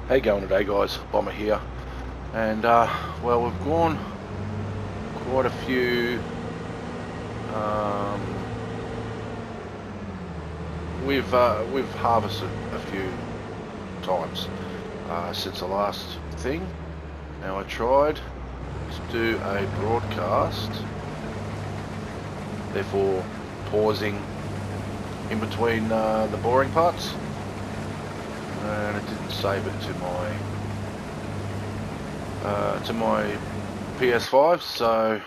How you going today, guys? Bomber here, and well, we've gone quite a few. Um, we've harvested a few times since the last thing. Now I tried to do a broadcast, therefore pausing in between the boring parts, and it didn't save it to my PS5. So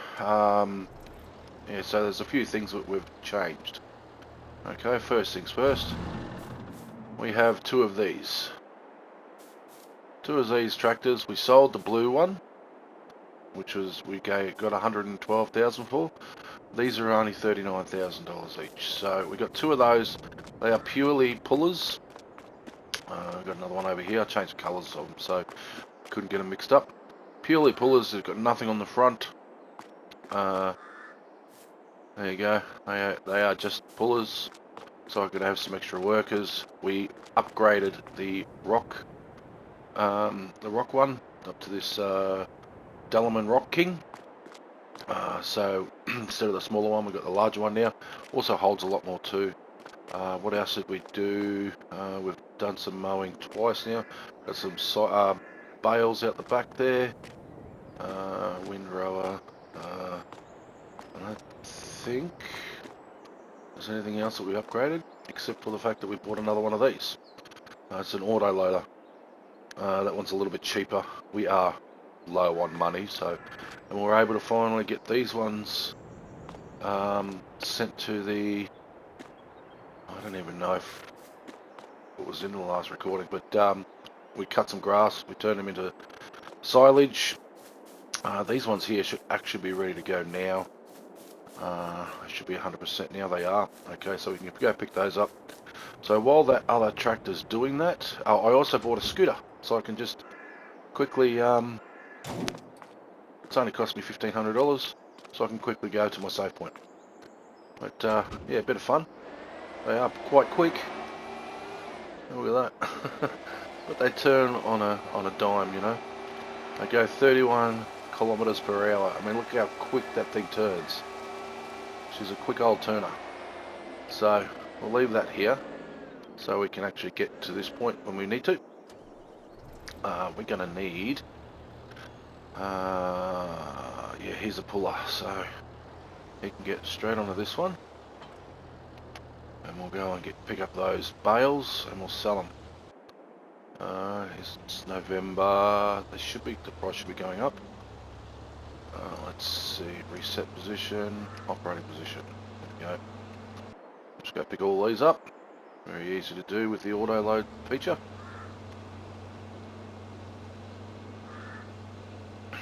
yeah, so there's a few things that we've changed. Okay, first things first, we have two of these. Two of these tractors. We sold the blue one, which was got 112,000 for. These are only $39,000 each. So we got two of those. They are purely pullers. I've got another one over here. I changed the colours of them so couldn't get them mixed up. Purely pullers. They've got nothing on the front. There you go. They are just pullers. So I could have some extra workers. We upgraded the rock one up to this Dellerman Rock King. So instead of the smaller one, we've got the larger one now. Also holds a lot more too. What else did we do? We've done some mowing twice now. Got some bales out the back there. Windrower. I don't think there's anything else that we upgraded, except for the fact that we bought another one of these. It's an auto loader. That one's a little bit cheaper. We are low on money, so, and we're able to finally get these ones sent to the, I don't even know if it was in the last recording, but we cut some grass, we turned them into silage. These ones here should actually be ready to go now. They should be 100% now. They are. Okay, so we can go pick those up. So while that other tractor's doing that, I also bought a scooter, so I can just quickly, it's only cost me $1,500, so I can quickly go to my save point. But yeah, a bit of fun. They are quite quick. Look at that. But they turn on a dime, you know. They go 31 kilometers per hour. I mean, look how quick that thing turns. She's a quick old turner. So we'll leave that here, so we can actually get to this point when we need to. We're gonna need. Yeah, here's a puller, so he can get straight onto this one. And we'll go and pick up those bales and we'll sell them. It's November. The price should be going up. Let's see, reset position, operating position. There we go. Just go pick all these up. Very easy to do with the auto load feature. And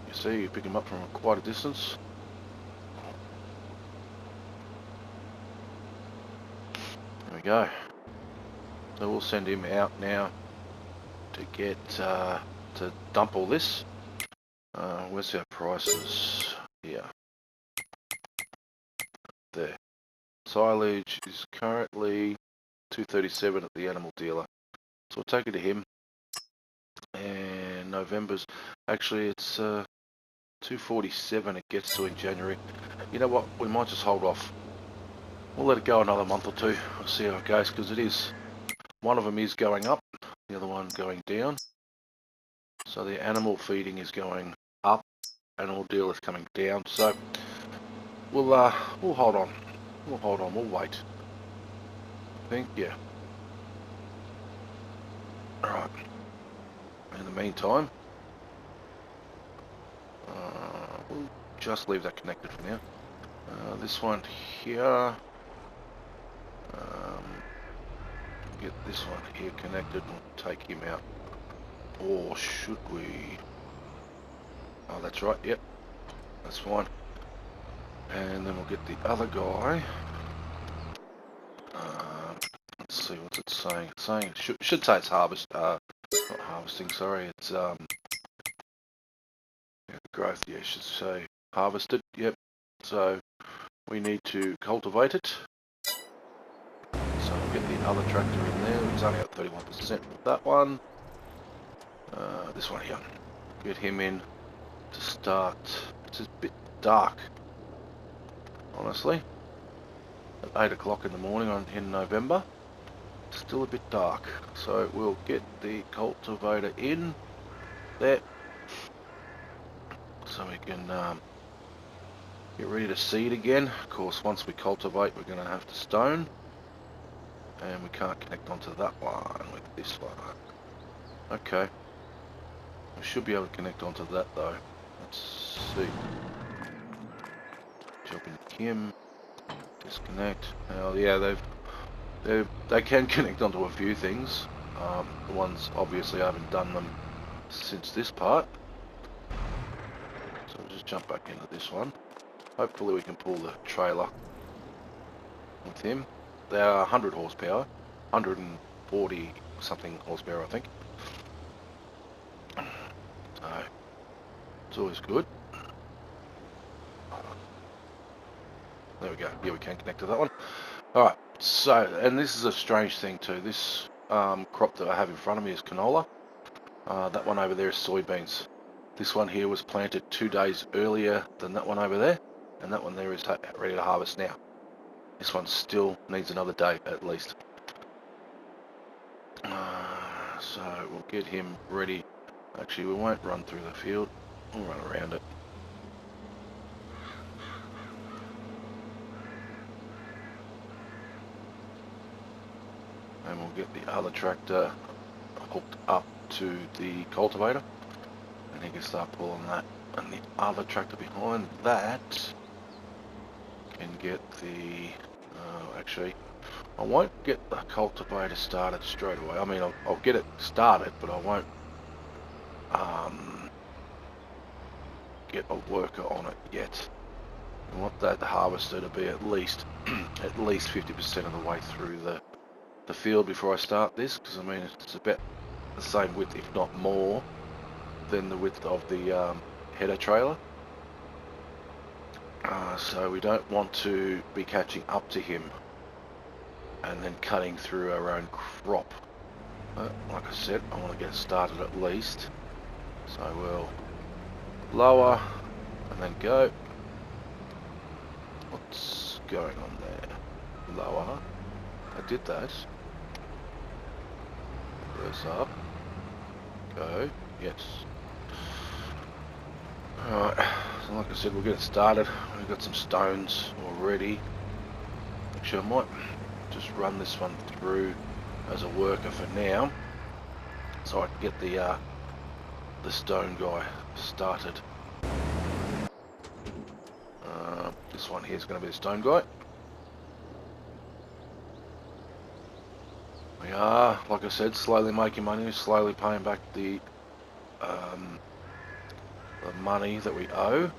you see, you pick them up from quite a distance. There we go. So we'll send him out now to get to dump all this. Where's our prices? Here. There. Silage is currently $237 at the animal dealer. So we'll take it to him. And November's actually it's $247 it gets to in January. You know what? We might just hold off. We'll let it go another month or two. We'll see how it goes, because it is, one of them is going up, the other one going down. So the animal feeding is going up, and all deal is coming down. So we'll hold on. We'll hold on. We'll wait. I think, yeah. All right. In the meantime, we'll just leave that connected for now. This one here. Get this one here connected and we'll take him out. Or should we? Oh, that's right. Yep, that's fine. And then we'll get the other guy. Let's see, what's it saying? It's saying it should say it's not harvesting. Sorry, it's growth. Yeah, it should say harvested. Yep. So we need to cultivate it. So we'll get the the other tractor in there. It's only at 31% with that one. This one here. Get him in to start. It's a bit dark, honestly. At 8 o'clock in the morning in November. Still a bit dark. So we'll get the cultivator in there. So we can get ready to seed again. Of course, once we cultivate, we're going to have to stone. And we can't connect onto that one with this one. Okay. We should be able to connect onto that though. Let's see. Jump into him. Disconnect. Oh yeah, they can connect onto a few things. The ones obviously I haven't done them since this part. So we'll just jump back into this one. Hopefully we can pull the trailer with him. They are 100 horsepower, 140 something horsepower I think. So it's always good. There we go. Yeah, we can connect to that one. Alright, so, and this is a strange thing too. This crop that I have in front of me is canola. That one over there is soybeans. This one here was planted 2 days earlier than that one over there. And that one there is ready to harvest now. This one still needs another day at least. So we'll get him ready. Actually, we won't run through the field. We'll run around it. And we'll get the other tractor hooked up to the cultivator. And he can start pulling that. And the other tractor behind that can get the... actually, I won't get the cultivator started straight away. I mean, I'll get it started, but I won't get a worker on it yet. I want that harvester to be at least 50% of the way through the field before I start this, because I mean it's about the same width, if not more, than the width of the header trailer. So we don't want to be catching up to him and then cutting through our own crop. Like I said, I want to get started at least. So we'll lower and then go. What's going on there? Lower. I did that. Reverse up. Go. Yes. Alright. So like I said, we'll get it started. We've got some stones already. Actually, I might just run this one through as a worker for now, so I can get the stone guy started. This one here is going to be the stone guy. We are, like I said, slowly making money, slowly paying back the money that we owe.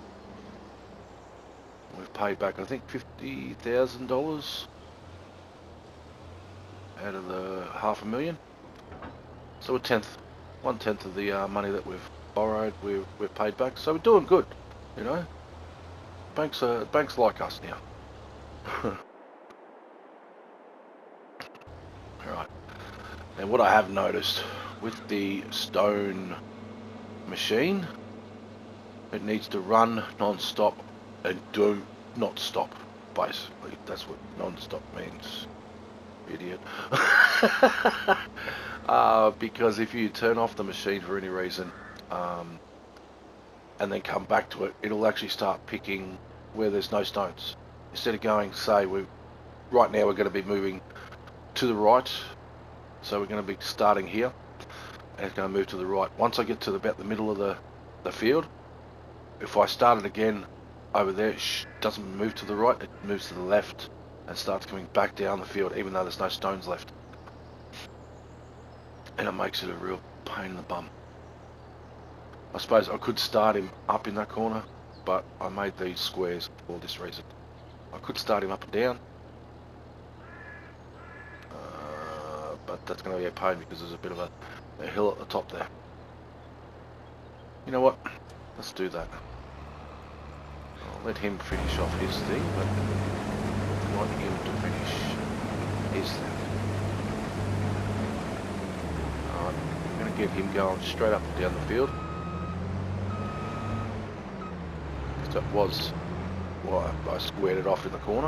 We've paid back, I think, $50,000 out of the $500,000. So 1/10 of the money that we've borrowed, we've paid back. So we're doing good, you know. Banks like us now. Alright. And what I have noticed with the stone machine, it needs to run non-stop and do not stop, basically. That's what non-stop means, idiot. Because if you turn off the machine for any reason, and then come back to it, it'll actually start picking where there's no stones. Instead of going, say, right now we're going to be moving to the right, so we're going to be starting here, and it's going to move to the right. Once I get to about the middle of the field, if I start it again over there, it doesn't move to the right, it moves to the left and starts coming back down the field, even though there's no stones left. And it makes it a real pain in the bum. I suppose I could start him up in that corner, but I made these squares for this reason. I could start him up and down, but that's going to be a pain because there's a bit of a hill at the top there. You know what? Let's do that. I'll let him finish off his thing, but I want him to finish his thing. get him going straight up and down the field. That was why I squared it off in the corner,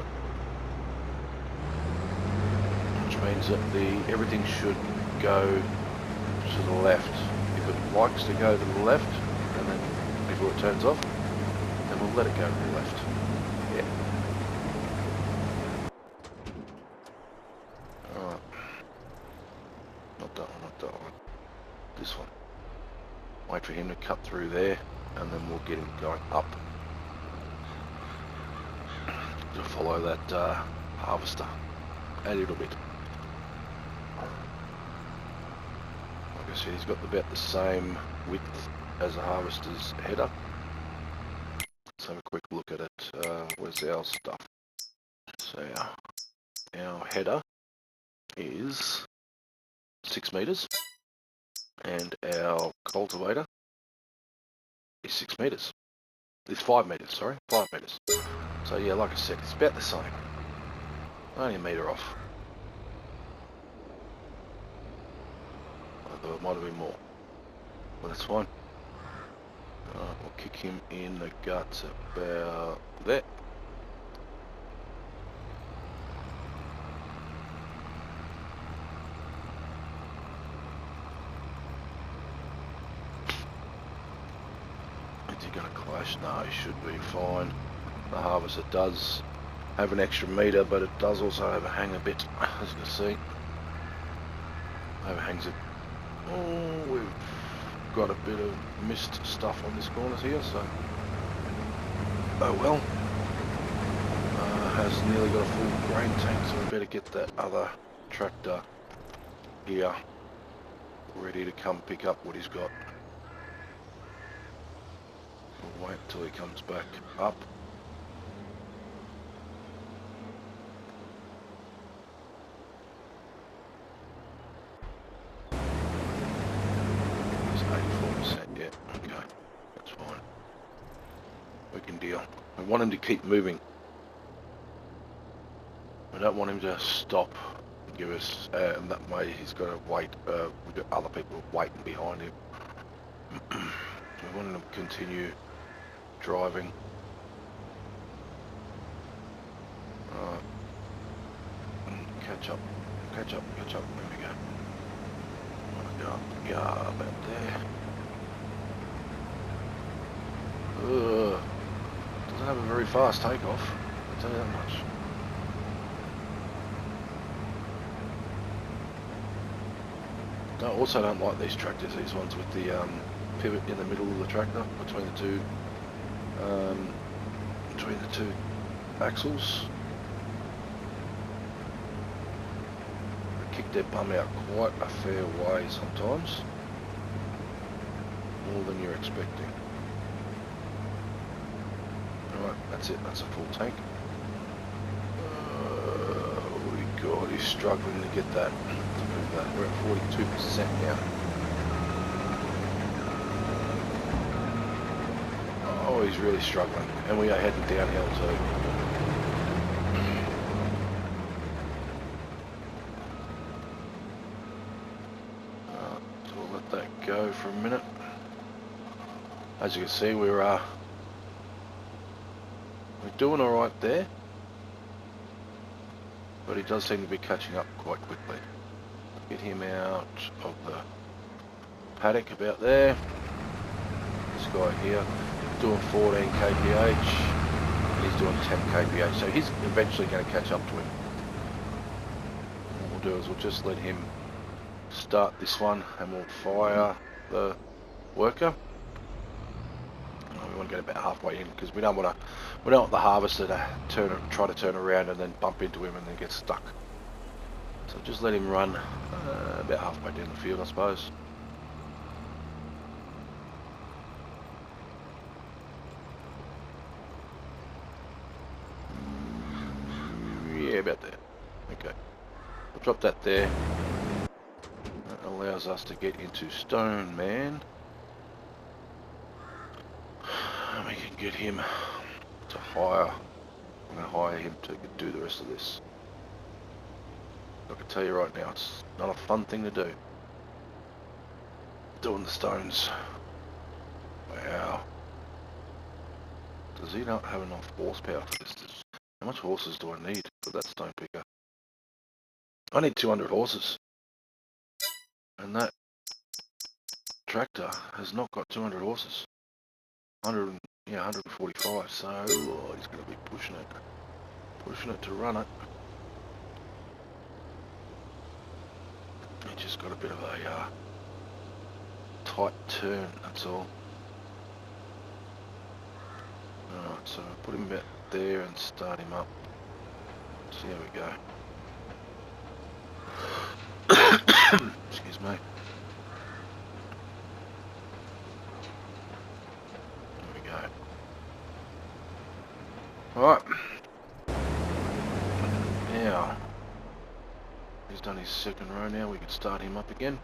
which means that everything should go to the left. If it likes to go to the left, and then before it turns off, then we'll let it go to the left. Yeah. Alright. Not that one, not that one. This one. Wait for him to cut through there, and then we'll get him going up. To follow that harvester a little bit. Like I said, he's got about the same width as the harvester's header. Let's have a quick look at it. Where's our stuff? So our header is 6 meters, and our cultivator is 6 meters. It's 5 meters, sorry, 5 meters. So yeah, like I said, it's about the same. Only a metre off. Although it might have been more. But that's fine. Alright, we'll kick him in the guts about there. Is he going to clash? No, he should be fine. The harvester does have an extra metre, but it does also overhang a bit, as you can see. Overhangs it. Oh, we've got a bit of mist stuff on this corner here, so oh well. Has nearly got a full grain tank, so we better get that other tractor here ready to come pick up what he's got. We'll wait until he comes back up. Yeah, okay, that's fine. We can deal. We want him to keep moving. We don't want him to stop and give us, and that way he's got to wait. We've got other people waiting behind him. We want him to continue driving. Alright. Catch up, catch up, catch up. There we go. Go about there. Doesn't have a very fast takeoff, I'll tell you that much. I also don't like these tractors, these ones with the pivot in the middle of the tractor between the two axles. They kick their bum out quite a fair way sometimes, more than you're expecting. Alright, that's it, that's a full tank. Oh god, he's struggling to get that, to move that. We're at 42% now. Oh, he's really struggling, and we are heading downhill too. So we'll let that go for a minute. As you can see, we're doing alright there, but he does seem to be catching up quite quickly. Get him out of the paddock about there. This guy here doing 14 kph, and he's doing 10 kph, so he's eventually going to catch up to him. What we'll do is we'll just let him start this one, and we'll fire the worker. We want to get about halfway in because we don't want the harvester to try to turn around and then bump into him and then get stuck. So just let him run about halfway down the field, I suppose. Yeah, about there. Okay. We'll drop that there. That allows us to get into Stone Man. And we can get him to hire. I'm going to hire him to do the rest of this. I can tell you right now, it's not a fun thing to do. doing the stones. Wow. Does he not have enough horsepower for this? How much horses do I need for that stone picker? I need 200 horses. And that tractor has not got 200 horses. 100, yeah, 145. So he's going to be pushing it to run it. He just got a bit of a tight turn. That's all. Alright, so put him about there and start him up. See how we go. Excuse me. There we go. Alright. Now, he's done his second row now, we can start him up again.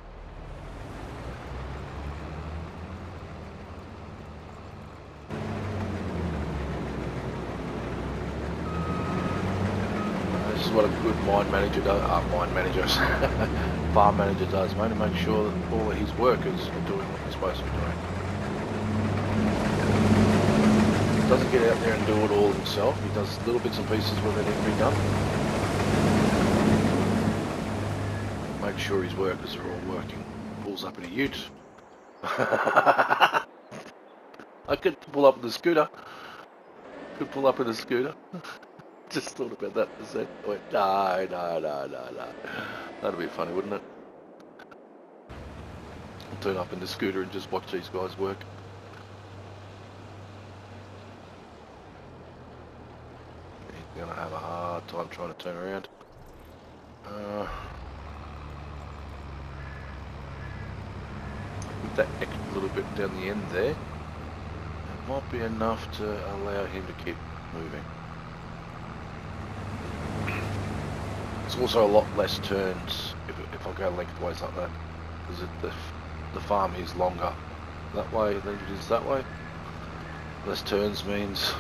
This is what a good farm manager does, mate, to make sure that all of his workers are doing what they're supposed to be doing. Doesn't get out there and do it all himself. He does little bits and pieces where they need to be done. Make sure his workers are all working. Pulls up in a ute. I could pull up with a scooter. Just thought about that for a sec. I went, no. That'd be funny, wouldn't it? I'll turn up in the scooter and just watch these guys work. He's gonna have a hard time trying to turn around. With that extra little bit down the end there, it might be enough to allow him to keep moving. It's also a lot less turns if I go lengthways like that, because the farm is longer that way than it is that way. Less turns means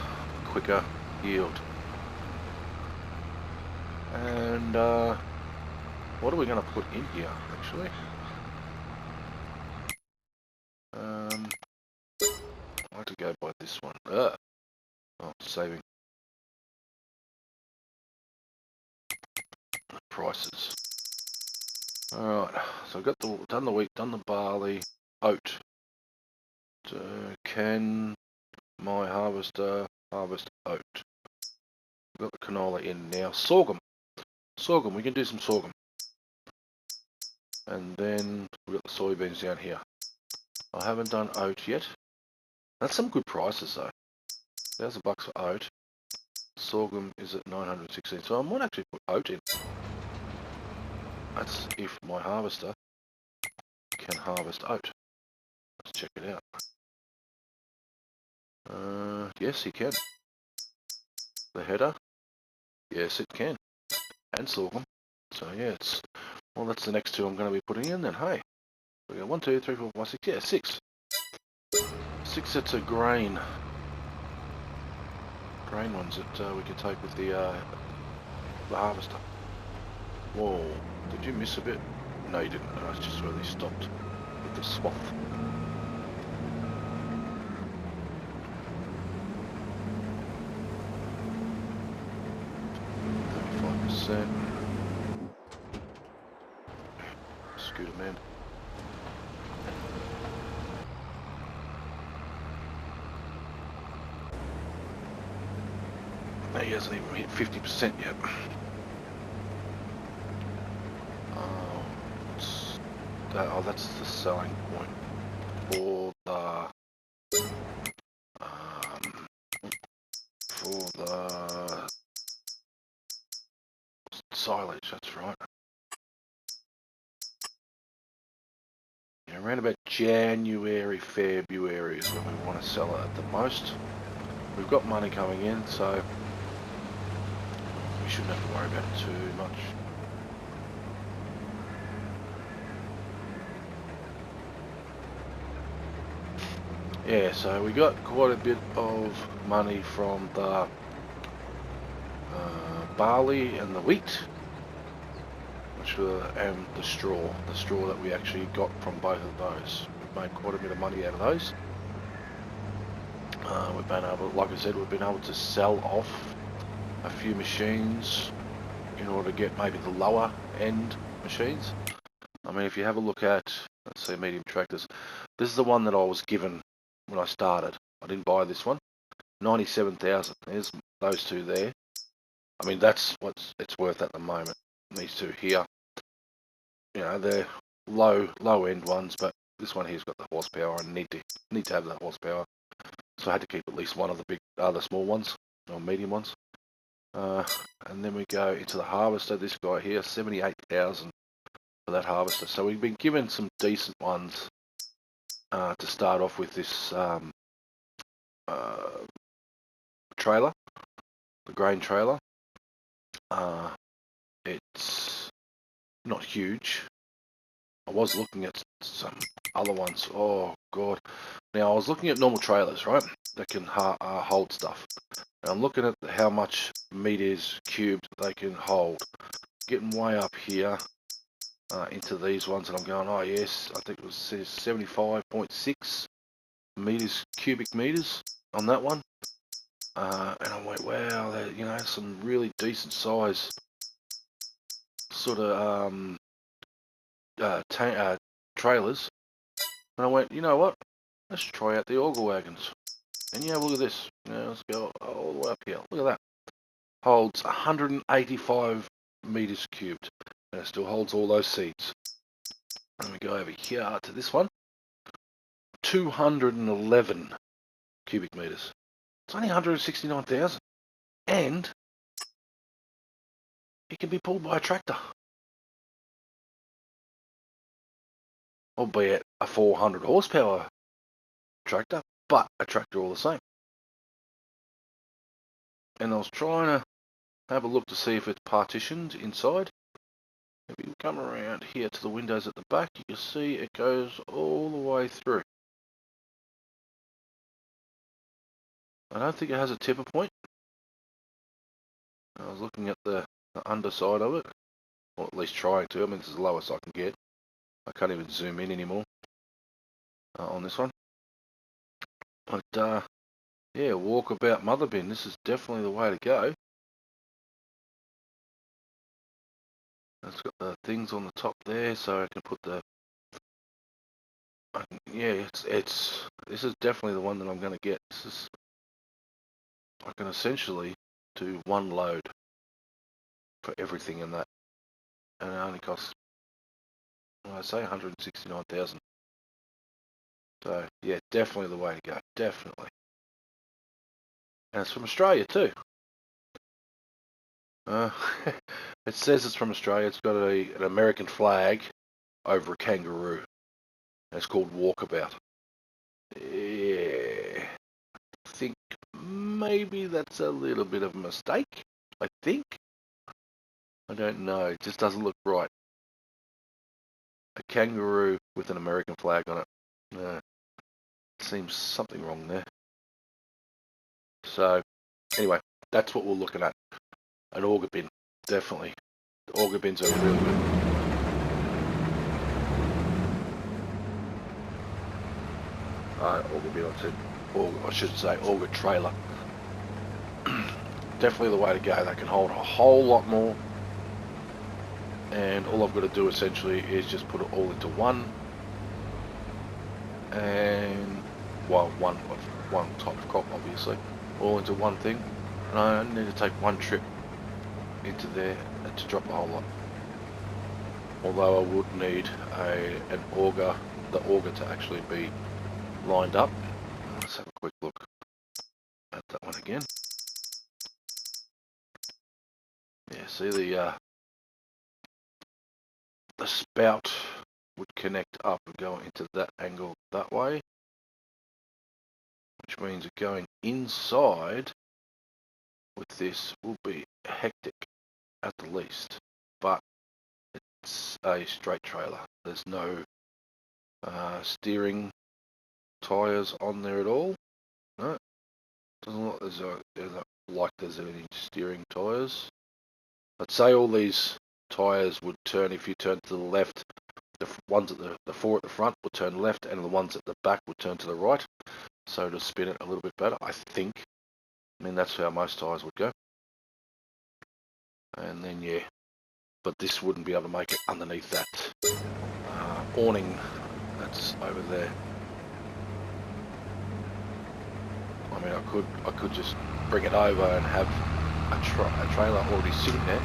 quicker yield. And what are we going to put in here actually? I like to go by this one. Oh, saving prices. Alright, so I've got done the wheat, done the barley, oat. Can my harvester harvest oat? We've got the canola in now. Sorghum, we can do some sorghum. And then we've got the soybeans down here. I haven't done oat yet. That's some good prices though. $1,000 for oat. Sorghum is at 916, so I might actually put oat in. That's if my harvester can harvest oat. Let's check it out. Yes, he can. The header, yes, it can. And sorghum. So yeah, well, that's the next two I'm going to be putting in then. Hey, we got 1, 2, 3, 4, 5, 6. Yeah, 6. 6 sets of grain ones that we can take with the harvester. Whoa, did you miss a bit? No, you didn't. No, it's just really stopped with the swath. Scooter man. He hasn't even hit 50% yet. That's the selling point for the silage. That's right. Yeah, around about January, February is when we want to sell it at the most. We've got money coming in, so we shouldn't have to worry about it too much. Yeah, so we got quite a bit of money from the barley and the wheat, and the straw that we actually got from both of those. made quite a bit of money out of those. We've been able, like I said, we've been able to sell off a few machines in order to get maybe the lower end machines. I mean, if you have a look at, let's see, medium tractors, this is the one that I was given when I started. I didn't buy this one. 97,000. There's those two there. I mean, that's what it's worth at the moment. These two here, you know, they're low end ones, but this one here's got the horsepower. I need to have that horsepower, so I had to keep at least one of the the small ones or medium ones. And then we go into the harvester. This guy here, 78,000 for that harvester. So we've been given some decent ones to start off with this trailer, the grain trailer. It's not huge. I was looking at some other ones. Oh god! Now I was looking at normal trailers, right? That can hold stuff. And I'm looking at how much meters cubed they can hold. Getting way up here into these ones, and I'm going, oh yes, I think it was 75.6 meters, cubic meters on that one. And I went, wow, you know, some really decent size sort of trailers. And I went, you know what? Let's try out the auger wagons. And yeah, look at this. Yeah, let's go all the way up here. Look at that. Holds 185 meters cubed. And it still holds all those seeds. And we go over here to this one. 211 cubic meters. It's only 169,000. And it can be pulled by a tractor. Albeit a 400 horsepower tractor, but a tractor all the same. And I was trying to have a look to see if it's partitioned inside. If you come around here to the windows at the back, you can see it goes all the way through. I don't think it has a tipper point. I was looking at the underside of it, or at least trying to. I mean, this is the lowest I can get. I can't even zoom in anymore on this one. But yeah, walkabout mother bin. This is definitely the way to go. It's got the things on the top there, so I can put the. Yeah, this is definitely the one that I'm going to get. This is, I can essentially do one load for everything in that, and it only costs, I say, 169,000. So yeah, definitely the way to go. Definitely, and it's from Australia too. Uh, it says it's from Australia. It's got an American flag over a kangaroo. It's called Walkabout. Yeah, I think maybe that's a little bit of a mistake. I think. I don't know. It just doesn't look right. A kangaroo with an American flag on it. Seems something wrong there. So, anyway, that's what we're looking at. An auger bin, definitely. The auger bins are really good. Auger bin, I should say auger trailer. Definitely the way to go. They can hold a whole lot more. And all I've got to do essentially is just put it all into one. And, well, one type of crop, obviously. All into one thing. And I only need to take one trip into there to drop the whole lot. Although I would need an auger, the auger to actually be lined up. Let's have a quick look at that one again. Yeah, see the spout would connect up and go into that angle that way, which means going inside with this will be hectic at the least, but it's a straight trailer. There's no steering tyres on there at all. No, doesn't look like there's any steering tyres. I'd say all these tyres would turn if you turn to the left ones at the four at the front will turn left, and the ones at the back will turn to the right. So to spin it a little bit better, I think. I mean, that's how most tyres would go. And then yeah, but this wouldn't be able to make it underneath that awning that's over there. I mean, I could just bring it over and have a trailer already sitting there.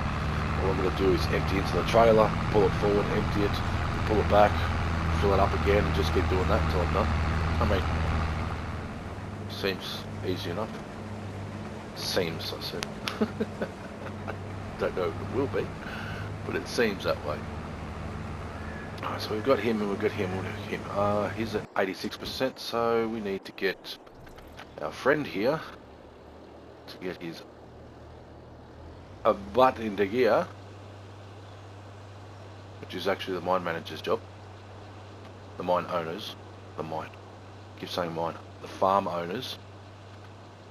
All I'm going to do is empty into the trailer, pull it forward, empty it, pull it back, fill it up again, and just keep doing that until I'm done. I mean, seems easy enough. Seems, I said. Don't know if it will be, but it seems that way. Alright, so we've got him and we've got him. We'll do him. He's at 86%, so we need to get our friend here to get his butt into gear, which is actually the mine manager's job. The mine owners, I keep saying mine, the farm owners.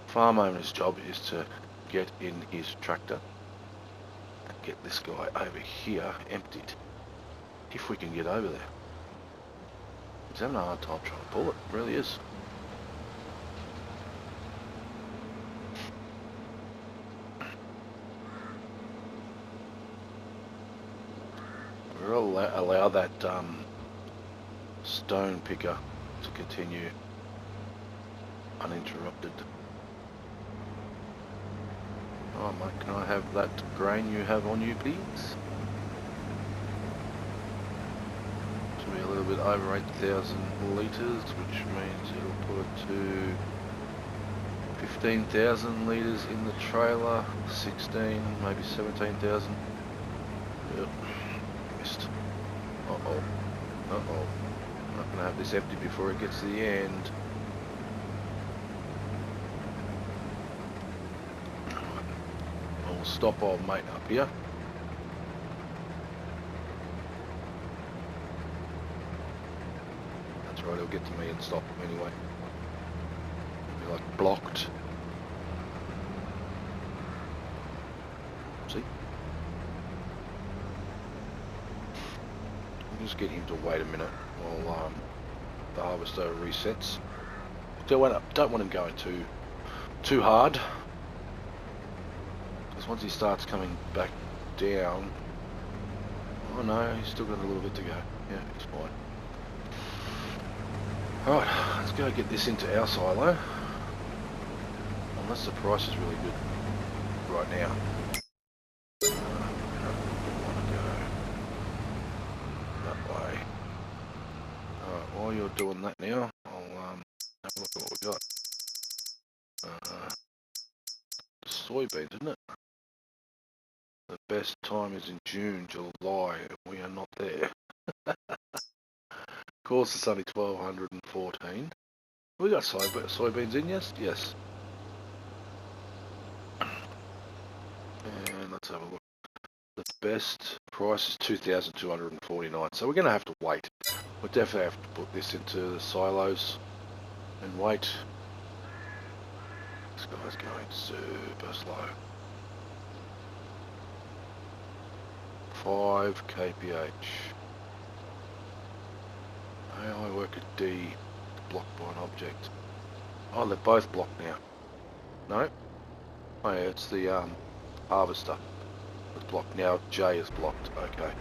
Farm owner's job is to get in his tractor and get this guy over here emptied, if we can get over there. He's having a hard time trying to pull it, really is. We'll allow that stone picker to continue uninterrupted. Oh mate, can I have that grain you have on you please? Should be a little bit over 8,000 litres, which means it'll put it to 15,000 litres in the trailer, 16, maybe 17,000. Yep, missed. Uh-oh, uh-oh. I'm not going to have this empty before it gets to the end. I'll stop old mate up here. That's right, he'll get to me and stop anyway. He'll be like blocked. See? I'll just get him to wait a minute while the harvester resets. Don't want him going too hard. Because once he starts coming back down, oh no, he's still got a little bit to go. Yeah, it's fine. Alright, let's go get this into our silo. Unless the price is really good right now. I don't want to go that way. Alright, while you're doing that now, I'll have a look at what we got. Soybeans, isn't it? The best time is in June, July, and we are not there. Of course, it's only 1214. We got soybeans in, yes? Yes. And let's have a look. The best price is 2,249, so we're going to have to wait. We'll definitely have to put this into the silos and wait. This guy's going super slow. 5 kph. I work at D, blocked by an object. Oh, they're both blocked now. No? Oh yeah, it's the harvester that's blocked. Now J is blocked. Okay.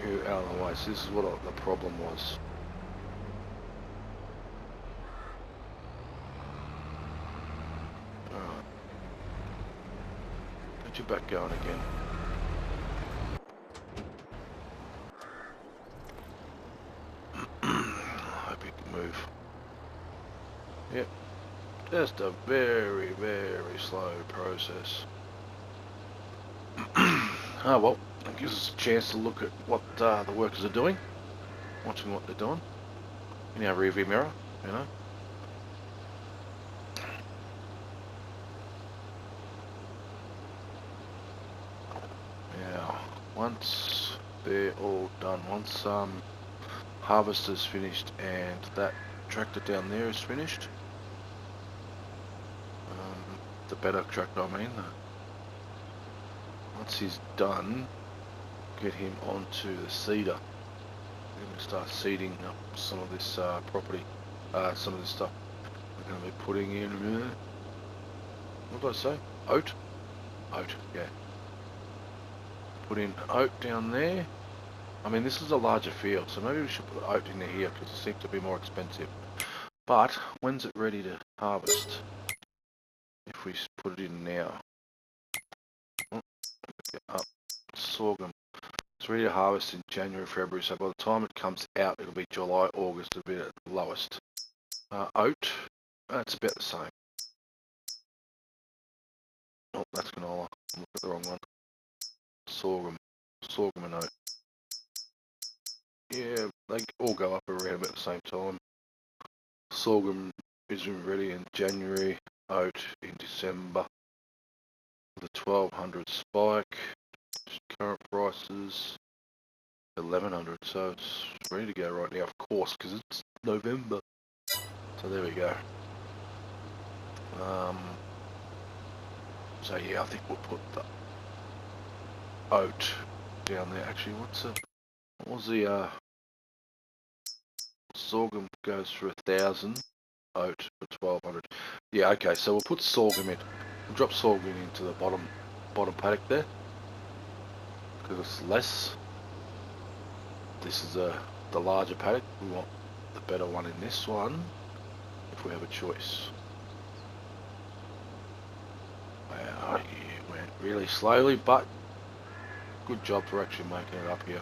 You're out of the way. So this is what the problem was. Alright. Get your back going again. Hope you can move. Yep. Just a very, very slow process. Oh well, it gives us a chance to look at what the workers are doing. Watching what they're doing. In our rearview mirror, you know. Now, once they're all done, once harvester's finished and that tractor down there is finished, the better tractor I mean, once he's done, get him onto the seeder. We're going to start seeding up some of this property, some of this stuff. We're going to be putting in, what did I say? Oat? Oat, yeah. Put in oat down there. I mean, this is a larger field, so maybe we should put oat in here because it seems to be more expensive. But when's it ready to harvest? If we put it in now. Up. Sorghum. It's ready to harvest in January, February, so by the time it comes out, it'll be July, August, it'll be at the lowest. Oat, that's about the same. Oh, that's canola. I'm looking at the wrong one. Sorghum. Sorghum and oat. Yeah, they all go up around about the same time. Sorghum is ready in January, oat in December. The 1200 spike. Current prices 1100, so it's ready to go right now, of course, because it's November. So there we go. So yeah, I think we'll put the oat down there. Actually, what was the sorghum goes for 1,000, oat for 1,200. Yeah, okay. So we'll put sorghum in. We'll drop sorghum into the bottom paddock there because it's less. This is the larger paddock. We want the better one in this one if we have a choice. Wow, it went really slowly, but good job for actually making it up here.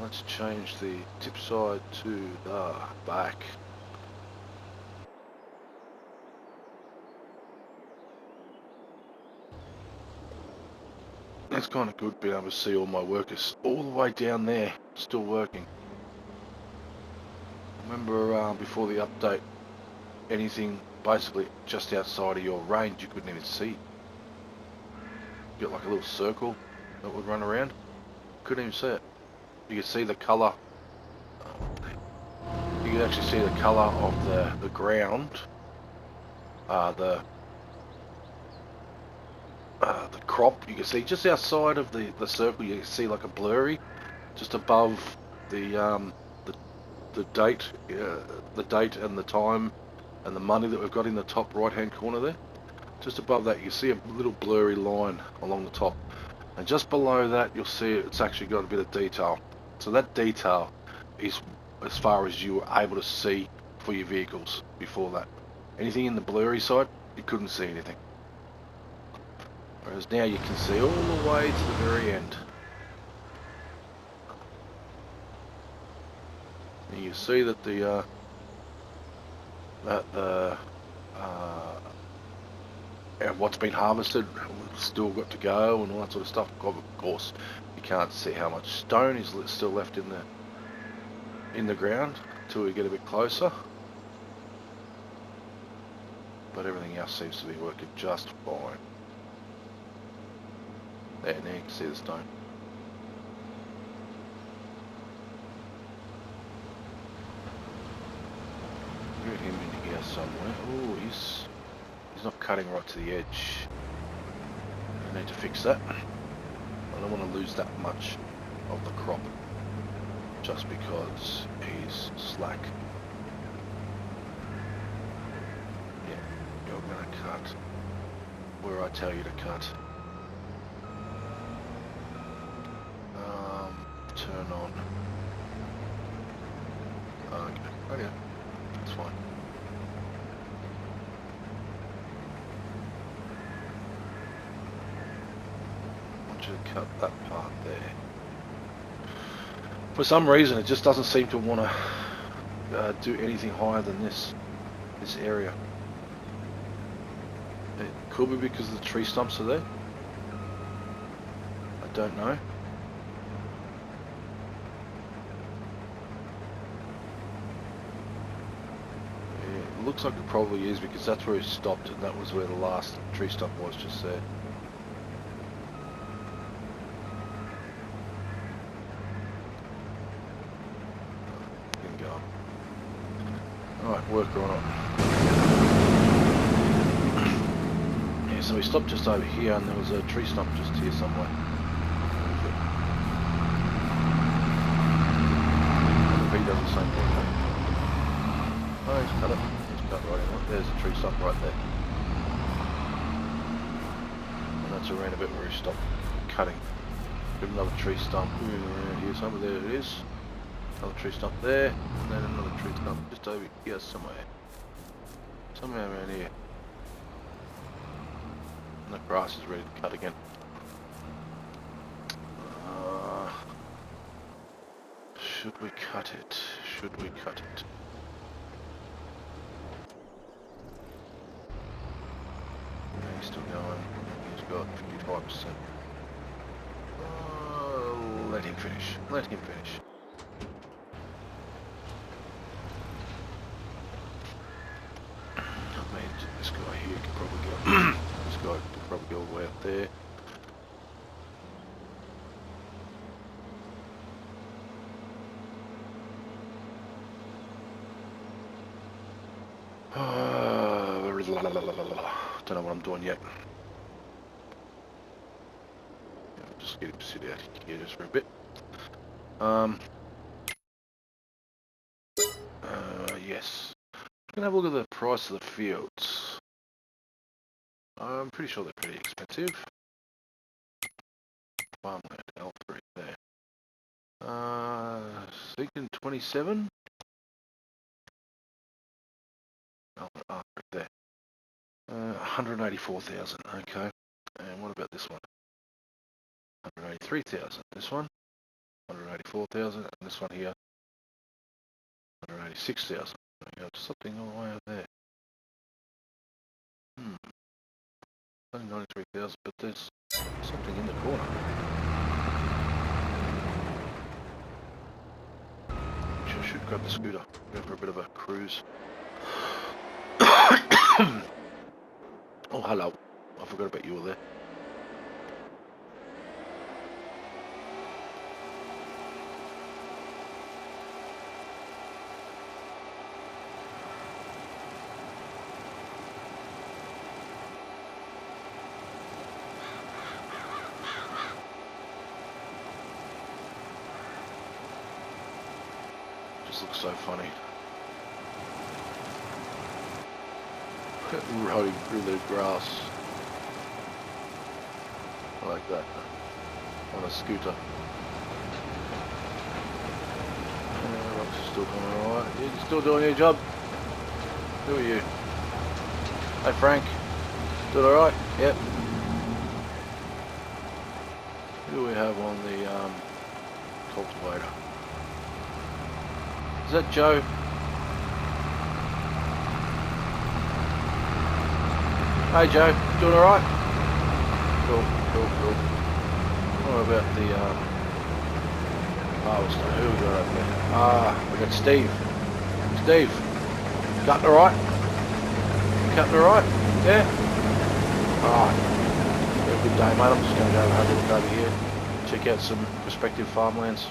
Let's change the tip side to the back. It's kind of good being able to see all my workers all the way down there, still working. Remember before the update, anything basically just outside of your range you couldn't even see. You got like a little circle that would run around. Couldn't even see it. You could see the colour. You could actually see the colour of the ground. The crop. You can see just outside of the circle. You can see like a blurry, just above the date, the date and the time, and the money that we've got in the top right hand corner there. Just above that, you see a little blurry line along the top. And just below that, you'll see it's actually got a bit of detail. So that detail is as far as you were able to see for your vehicles before that. Anything in the blurry side, you couldn't see anything. Whereas now you can see all the way to the very end. And you see that and what's been harvested still got to go and all that sort of stuff. Of course, you can't see how much stone is still left in the ground until we get a bit closer. But everything else seems to be working just fine. There, now you can see the stone. Get him in here somewhere. Oh, he's not cutting right to the edge. I need to fix that. I don't want to lose that much of the crop just because he's slack. Yeah, you're going to cut where I tell you to cut. Turn on. Okay, that's fine. I want you to cut that part there. For some reason, it just doesn't seem to want to do anything higher than this area. It could be because the tree stumps are there. I don't know. Looks like it probably is because that's where he stopped and that was where the last tree stump was, just there. Can go up. Alright, worker on it. Yeah, so we stopped just over here and there was a tree stump just here somewhere. cut it. Let's cut right in it. There's a tree stump right there. And that's around about where he stopped cutting. Got another tree stump around here somewhere. There it is. Another tree stump there. And then another tree stump just over here somewhere. Somewhere around here. And the grass is ready to cut again. Should we cut it? Should we cut it? Yeah, he's still going. He's got 55%. Let him finish. Let him finish. I mean, this guy here could probably go. This guy could probably go all the way up there. Don't know what I'm doing yet. Just get him to sit out here just for a bit. Yes. I'm gonna have a look at the price of the fields. I'm pretty sure they're pretty expensive. Farmland L3 there. Thinking 27. R3 there. 184,000. Okay. And what about this one? 183,000. This one. 184,000. And this one here. 186,000. We have something all the way over there. Only 93,000, but there's something in the corner. I should grab the scooter. Go for a bit of a cruise. Oh, hello. I forgot about you all there. Just looks so funny. Riding through the grass. I like that. On a scooter. Still doing alright. You're still doing your job? Who are you? Hey Frank. Doing alright? Yep. Who do we have on the cultivator? Is that Joe? Hey Joe, doing alright? Cool. What about the harvester? Who we got up there? We got Steve. Steve, cutting alright? Cutting alright? Yeah? Alright. Have a good day mate, I'm just going to go and have a look over here. Check out some prospective farmlands.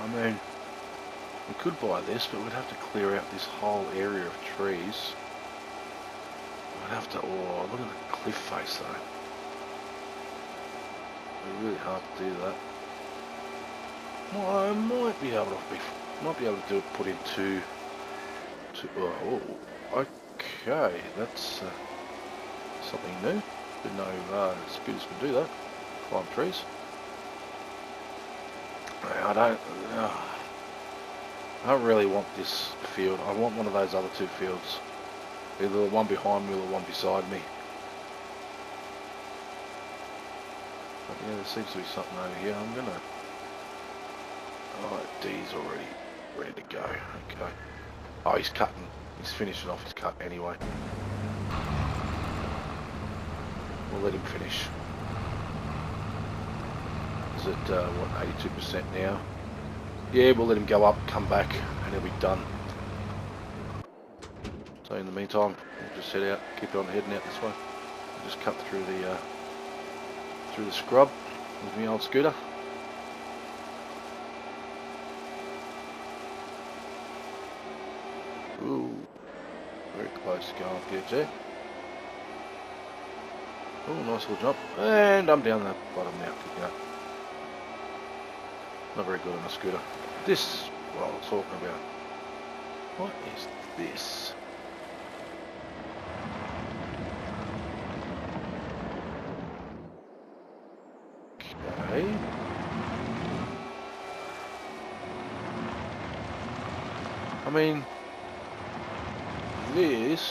I mean, we could buy this, but we'd have to clear out this whole area of trees. We'd have to, oh, look at the cliff face though. It'd be really hard to do that. Well, I might be able to do it, put in two, oh, okay, that's something new. Didn't know scooters could do that, climb trees. I don't really want this field. I want one of those other two fields. Either the one behind me or the one beside me. But yeah, there seems to be something over here. I'm gonna... Oh, D's already ready to go. Okay. Oh, he's cutting. He's finishing off his cut anyway. We'll let him finish. Is it, what, 82% now? Yeah, we'll let him go up, come back, and he'll be done. So in the meantime, we'll just head out, keep on heading out this way. We'll just cut through the scrub with my old scooter. Just go off the edge there. Oh, nice little jump. And I'm down the bottom now. Kicking up. Not very good on a scooter. This, what I was talking about. What is this? Okay. I mean, this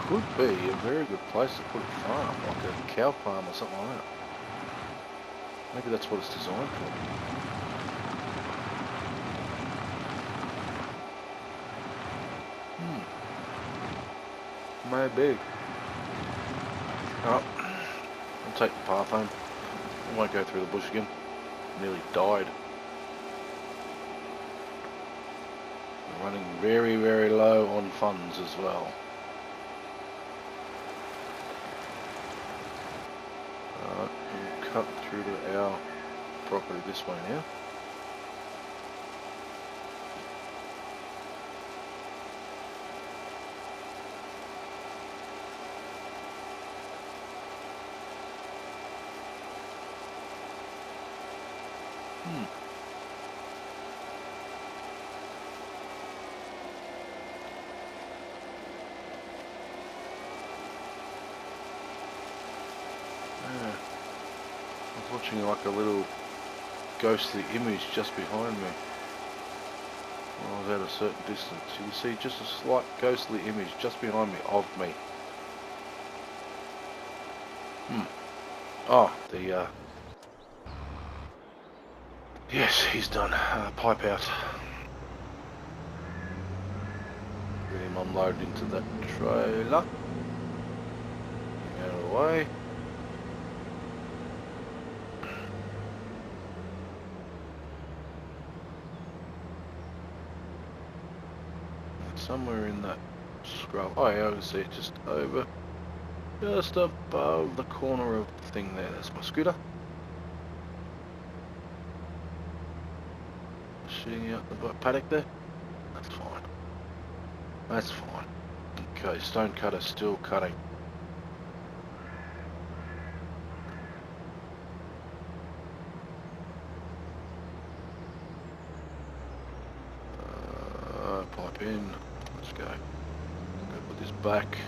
could be a very good place to put a farm, like a cow farm or something like that. Maybe that's what it's designed for. Maybe. Oh, I'll take the path home. I won't go through the bush again. Nearly died. I'm running very, very low on funds as well. We'll cut through to our property this way now. I was watching like a little ghostly image just behind me. When I was at a certain distance. You can see just a slight ghostly image just behind me of me. Oh, the yes, he's done. Pipe out. Get him unloaded into that trailer. Out of the way. Somewhere in that scroll. Oh yeah, I can see it just over, just above the corner of the thing there. That's my scooter. Shooting out the paddock there. That's fine. That's fine. Okay, stone cutter still cutting. Pipe in. Let's go. Go put this back.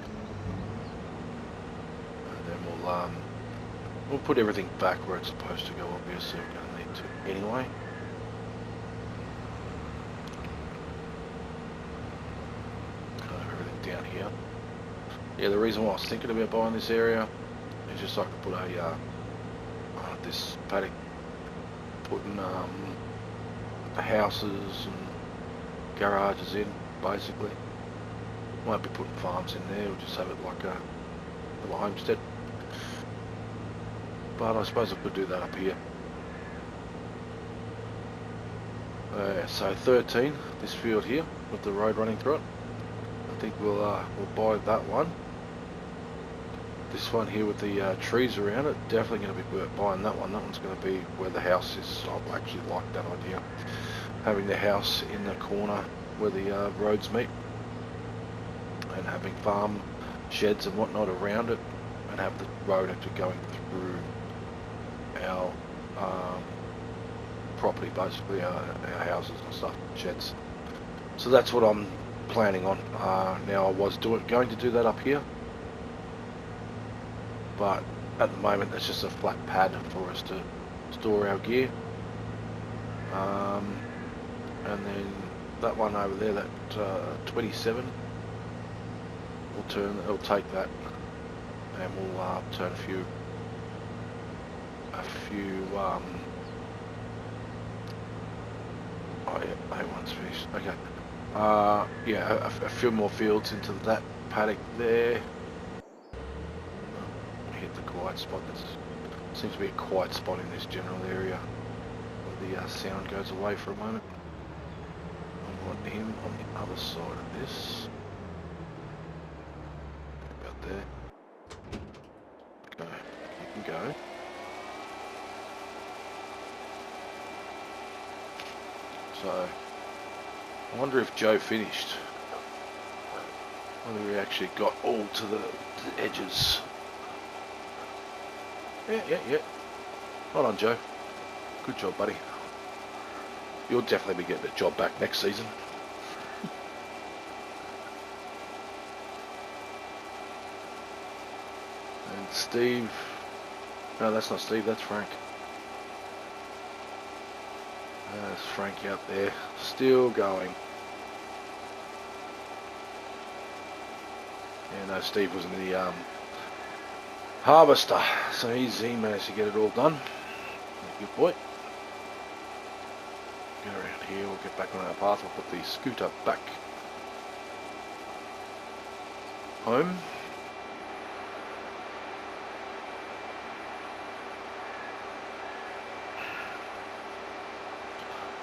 And then we'll put everything back where it's supposed to go, obviously we're gonna need to anyway. Everything down here. Yeah, the reason why I was thinking about buying this area is just so I could put a this paddock, putting houses and garages in, basically. Won't be putting farms in there, we'll just have it like a little homestead. But I suppose I could do that up here. So 13, this field here, with the road running through it. I think we'll buy that one. This one here with the trees around it, definitely going to be buying that one. That one's going to be where the house is. I actually like that idea. Having the house in the corner where the roads meet. And having farm sheds and whatnot around it. And have the road actually going through our property, basically, our houses and stuff, sheds. So that's what I'm planning on. Now I was going to do that up here. But at the moment it's just a flat pad for us to store our gear. And then that one over there, that 27, it'll take that, and we'll turn a few oh yeah, A1's finished. Okay. Yeah, a few more fields into that paddock there. Hit the quiet spot. There seems to be a quiet spot in this general area where the sound goes away for a moment. I want him on the other side of this. About there. Okay, you can go. So, I wonder if Joe finished. Whether we actually got all to the edges. Yeah. Hold on, Joe. Good job, buddy. You'll definitely be getting a job back next season. And Steve... No, that's not Steve, that's Frank. There's Frank out there, still going. Yeah, no, Steve was in the harvester, so he managed to get it all done. Good boy. Get around here, we'll get back on our path, we'll put the scooter back home.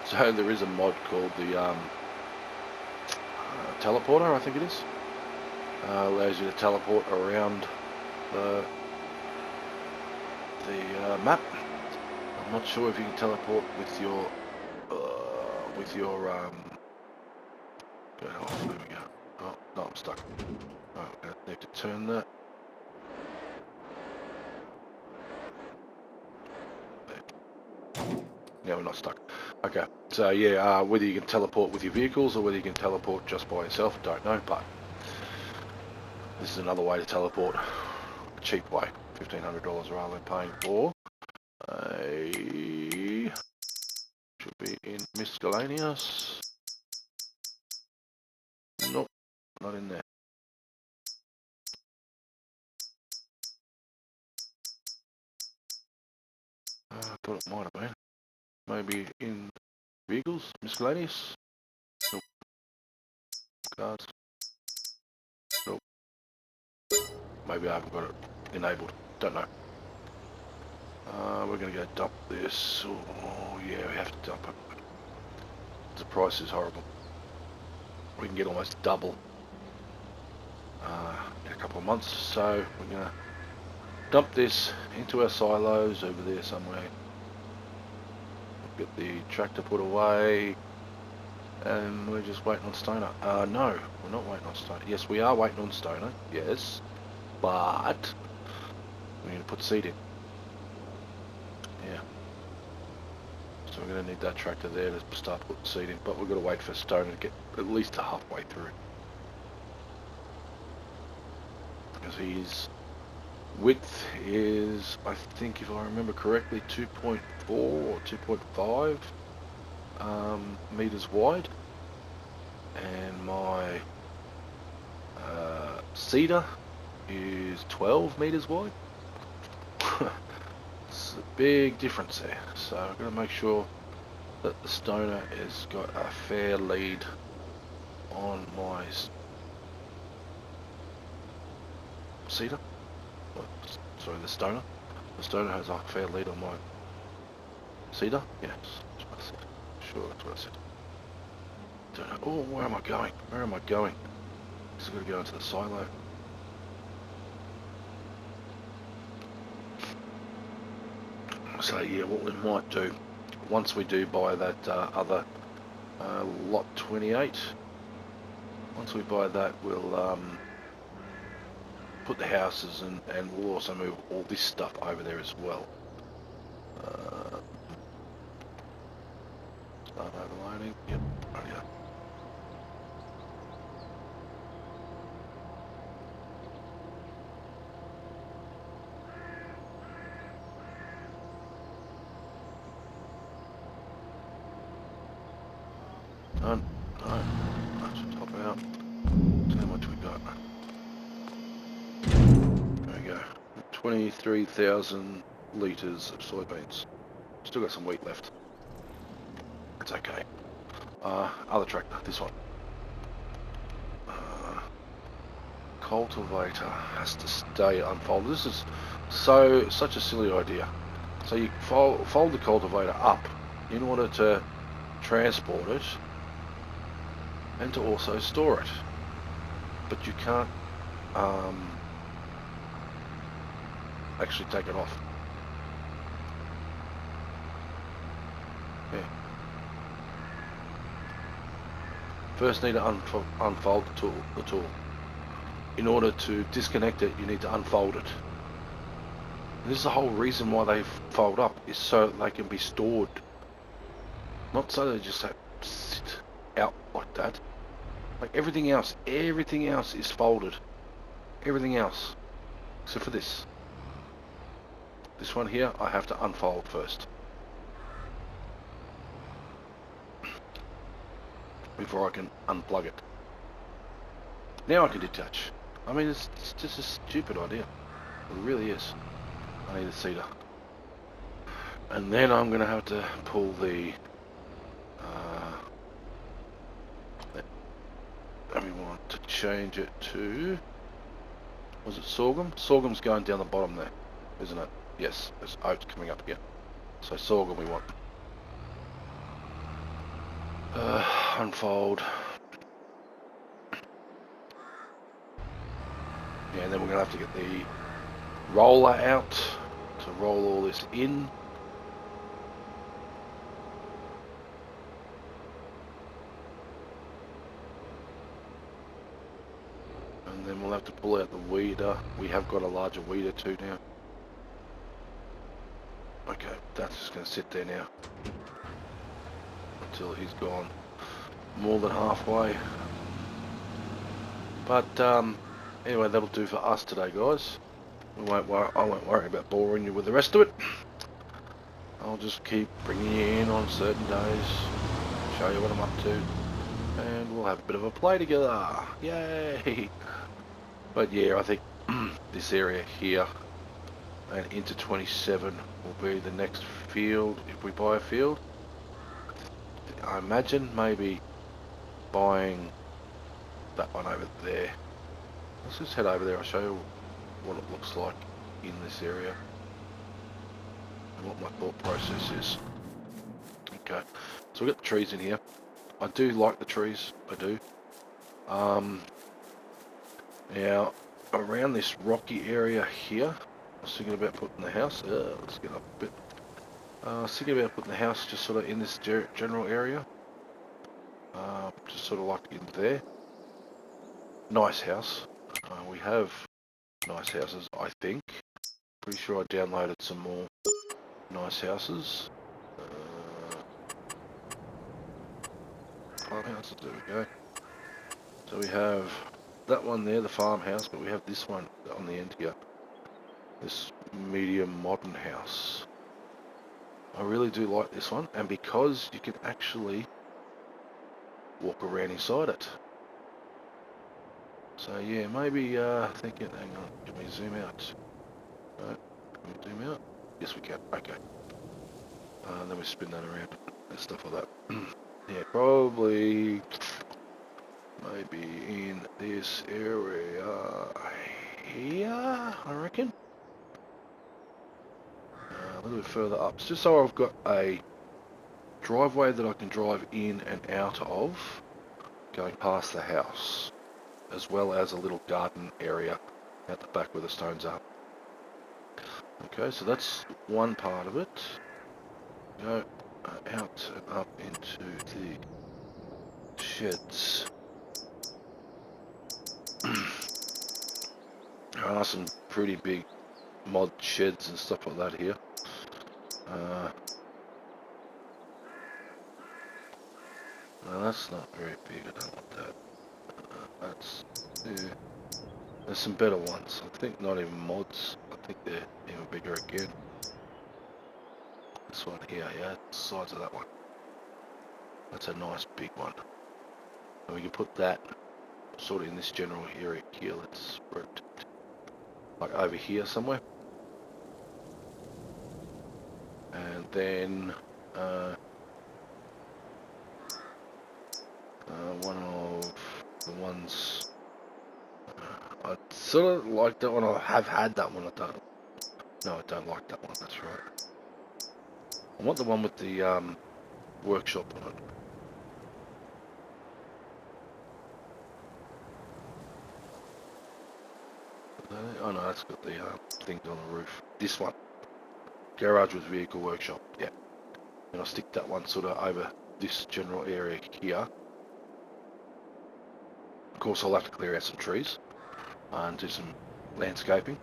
So there is a mod called the teleporter, I think it is. Allows you to teleport around the map. I'm not sure if you can teleport with your oh, there we go. Oh no, I'm stuck. Oh, I need to turn that. Yeah, we're not stuck. Okay, so yeah, whether you can teleport with your vehicles or whether you can teleport just by yourself, don't know, but this is another way to teleport. A cheap way, $1,500 rather than paying for a... should be in miscellaneous. Nope, not in there. I thought it might have been. Maybe in vehicles, miscellaneous. Nope. Cards. Nope. Maybe I haven't got it enabled. Don't know. We're going to go dump this. Oh yeah, we have to dump it. The price is horrible. We can get almost double in a couple of months. So we're going to dump this into our silos over there somewhere. Get the tractor put away. And we're just waiting on Stoner. No, we're not waiting on Stoner. Yes, we are waiting on Stoner. Yes. But we need to put seed in. Yeah. So we're going to need that tractor there to start putting seed in. But we've got to wait for Stoner to get at least halfway through. Because his width is, I think if I remember correctly, 2.4 or 2.5 meters wide. And my cedar is 12 meters wide. It's a big difference there, so I've got to make sure that the Stoner has got a fair lead on my cedar. Sorry, the Stoner. The Stoner has a fair lead on my cedar. Yes, that's what I said. Sure, that's what I said. Oh, where am I going? Where am I going? Just got to go into the silo. So yeah, what we might do, once we do buy that other lot 28, once we buy that, we'll put the houses and we'll also move all this stuff over there as well. Start overloading. Yep, right here. No, that should top out. See how much we got. There we go. 23,000 litres of soybeans. Still got some wheat left. It's okay. Other tractor, this one. Cultivator has to stay unfolded. This is such a silly idea. So you fold the cultivator up in order to transport it and to also store it, but you can't actually take it off. Yeah. First need to unfold the tool. in order to disconnect it, you need to unfold it. And this is the whole reason why they fold up, is so they can be stored. Not so they just have to sit out like that. Like everything else is folded. Everything else, except for this. This one here, I have to unfold first before I can unplug it. Now I can detach. I mean, it's just a stupid idea. It really is. I need a cedar. And then I'm going to have to pull the... we want to change it to... Was it sorghum? Sorghum's going down the bottom there, isn't it? Yes, there's oats coming up here. So sorghum we want. Unfold. Yeah, and then we're going to have to get the roller out to roll all this in. And then we'll have to pull out the weeder. We have got a larger weeder too now. Okay, that's just going to sit there now until he's gone more than halfway. But anyway, that'll do for us today, guys. I won't worry about boring you with the rest of it. I'll just keep bringing you in on certain days, show you what I'm up to, and we'll have a bit of a play together. Yay! But yeah, I think this area here and into 27 will be the next field if we buy a field. I imagine maybe buying that one over there. Let's just head over there. I'll show you what it looks like in this area and what my thought process is. Okay, so we've got the trees in here. I do like the trees, I do. Now, around this rocky area here, I was thinking about putting the house, let's get up a bit. I was thinking about putting the house just sort of in this general area. Just sort of like in there. Nice house. We have nice houses, I think. Pretty sure I downloaded some more nice houses. Farmhouses, there we go. So we have that one there, the farmhouse, but we have this one on the end here. This medium modern house. I really do like this one, and because you can actually walk around inside it. So yeah, maybe thinking, hang on, can we zoom out? Right, can we zoom out? Yes we can, okay. Then we spin that around and stuff like that. Yeah, probably maybe in this area here, I reckon. A little bit further up, just so I've got a driveway that I can drive in and out of, going past the house, as well as a little garden area at the back where the stones are. Okay, so that's one part of it. Go out and up into the sheds. There are some pretty big mod sheds and stuff like that here. No, that's not very big. I don't want that. That's yeah. There's some better ones. I think not even mods. I think they're even bigger again. This one here, yeah, the size of that one. That's a nice big one. And we can put that sort of in this general area here. Let's rotate, like over here somewhere. And then one of the ones I sort of like that one. I have had that one. I don't like that one. That's right. I want the one with the workshop on it. Oh no, that's got the things on the roof. This one, garage with vehicle workshop. Yeah, and I'll stick that one sort of over this general area here. Of course, I'll have to clear out some trees. and do some landscaping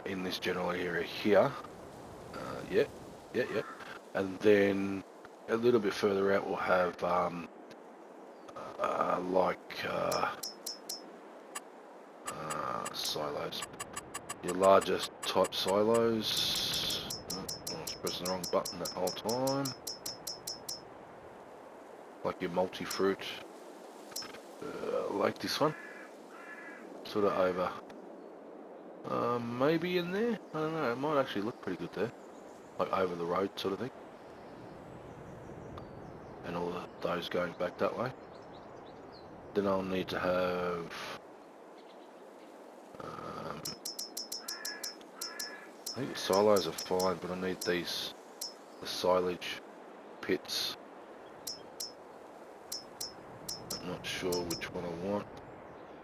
in this general area here. Yeah, yeah, yeah. And then a little bit further out we'll have silos. Your largest type silos. I was pressing the wrong button that whole time. Like your multi-fruit, like this one. Sort of over, maybe in there. I don't know. It might actually look pretty good there, like over the road sort of thing. And all those going back that way. Then I'll need to have. I think the silos are fine, but I need the silage pits. I'm not sure which one I want.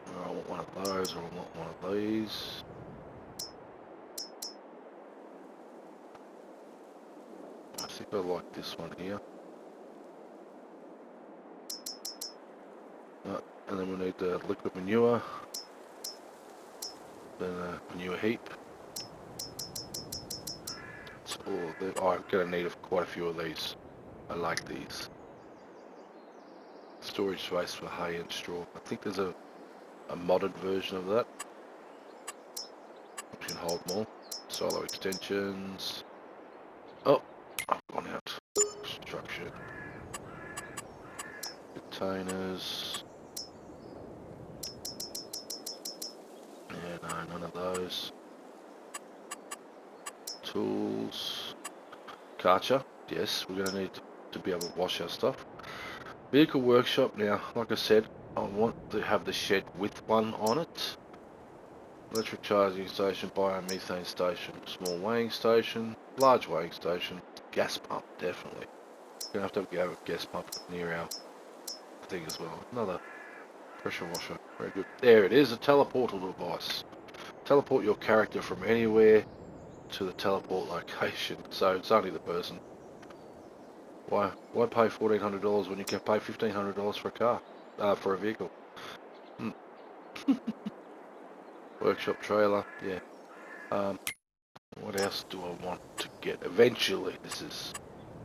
I want one of those, or I want one of these. I think I like this one here. And then we need the liquid manure, then a manure heap. It's all I'm going to need quite a few of these. I like these. Storage space for hay and straw. I think there's a modded version of that, which can hold more. Silo extensions. Oh, I've gone out. Structure. Containers. Yeah, no, none of those. Tools. Karcher. Yes, we're going to need to be able to wash our stuff. Vehicle workshop. Now, like I said, I want to have the shed with one on it. Electric charging station, biomethane station, small weighing station, large weighing station, gas pump, definitely. Gonna have to have a gas pump near our thing as well. Another pressure washer, very good. There it is, a teleportal device. Teleport your character from anywhere to the teleport location. So it's only the person. Why pay $1,400 when you can pay $1,500 for a car, for a vehicle? Hmm. Workshop trailer, yeah. What else do I want to get? Eventually, this is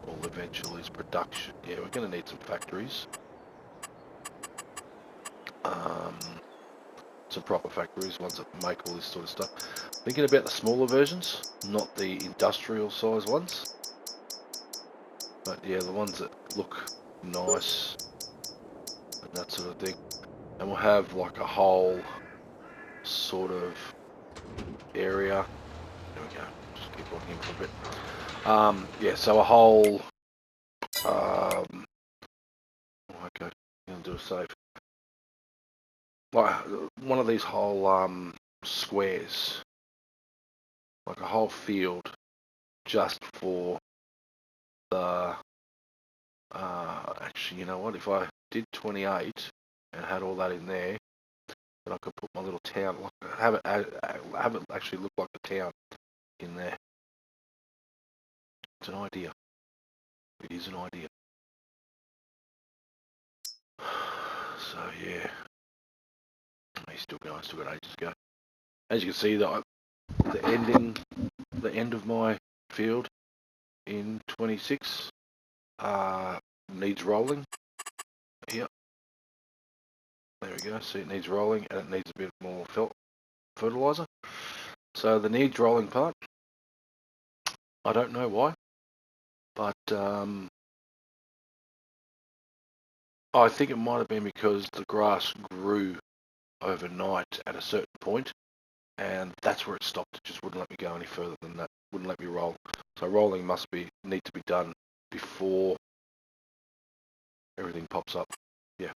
all eventually is production. Yeah, we're going to need some factories. Some proper factories, ones that make all this sort of stuff. Thinking about the smaller versions, not the industrial size ones. But yeah, the ones that look nice and that sort of thing. And we'll have like a whole sort of area. There we go. Just keep walking in for a bit. Yeah, so a whole. Okay, I'm gonna do a save. Like one of these whole squares, like a whole field, just for the. Actually, you know what? If I did 28 and had all that in there, then I could put my little town, like, have it actually look like a town in there. It's an idea. It is an idea. So yeah, he's still going. Still got ages to go. As you can see, the end of my field in 26 needs rolling. Here, there we go. See, it needs rolling, and it needs a bit more fertilizer. So the needs rolling part, I don't know why, but I think it might have been because the grass grew overnight at a certain point, and that's where it stopped. It just wouldn't let me go any further than that. Wouldn't let me roll. So rolling need to be done before everything pops up. Yeah.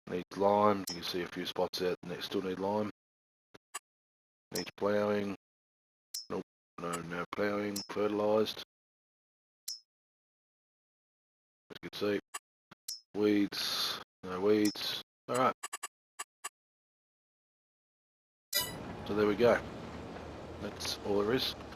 Needs lime. You can see a few spots there that still need lime. Needs ploughing. Nope. No ploughing. Fertilised. As you can see. Weeds. No weeds. Alright. So there we go. That's all there is.